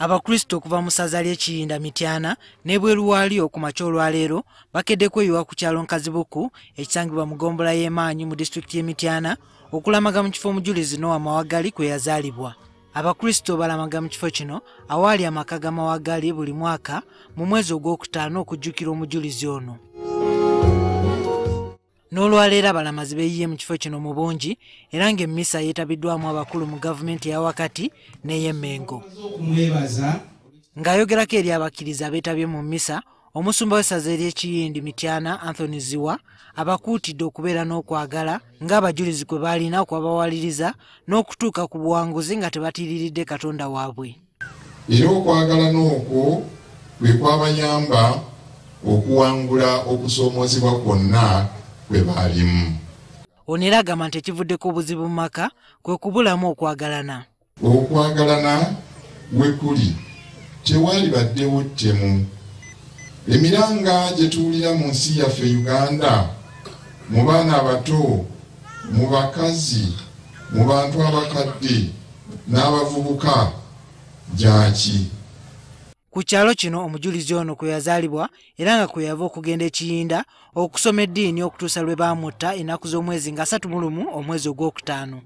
Abakristo kuva mu ssaza ly'Ekiyinda Mityana n'ebweru waalyo ku makya olwaleero bakedde kweyiwa ku kyalo Nkazibuku ekisangibwa mu ggombolola y'Emaanyi mu disitulikiti y'e Mityana okulamaga mu kifo omujulizi Noah Mawagali kwe yazaalibwa. Abakristo balamaga mu kifo kino awaali amaka ga Mawagali buli mwaka mu mwezi ogwokutaano okujjukira omujulizi ono. N'olwaleero abalamazi beeyiye mu kifo kino mu bungi era ng'emmisa yeetabiddwamu abakulu mu gavumenti eya wakati n'ey'Emmengo. Ng'ayogerako eri abakkiriza abeetabye mu mmisa, omusumba w'essaza ery'Ekiyindi Mityana Anthony Ziwa abakuutidde okubeera n'okwagala ng'abajulizi kwe baalina okwabawaliriza n'okutuuka ku buwanguzi nga tebatiiriridde Katonda waabwe. Era okwagala n'okwo kwe kwabayamba okuwangula okusoomozebwa kwonna kwe baalimu. Ono era agamba nti ekivuddeko obuzibu mu maka kwe kubulamu okwagalana. Okwagalana we kuli tewali baddewo ttemu. Emiranga gye tuwulira mu nsi yaffe Uganda, mu baana abato, mu bakazi, mu bantu abakadde n'abavubuka gyaki? Ku kyalo kino omujulizi ono kwe yazaalibwa era nga kwe yava okugenda e Kiyinda okusoma eddiini okutuusa lwe baamutta ennaku z'omwezi nga 31 omwezi ogwokutaano.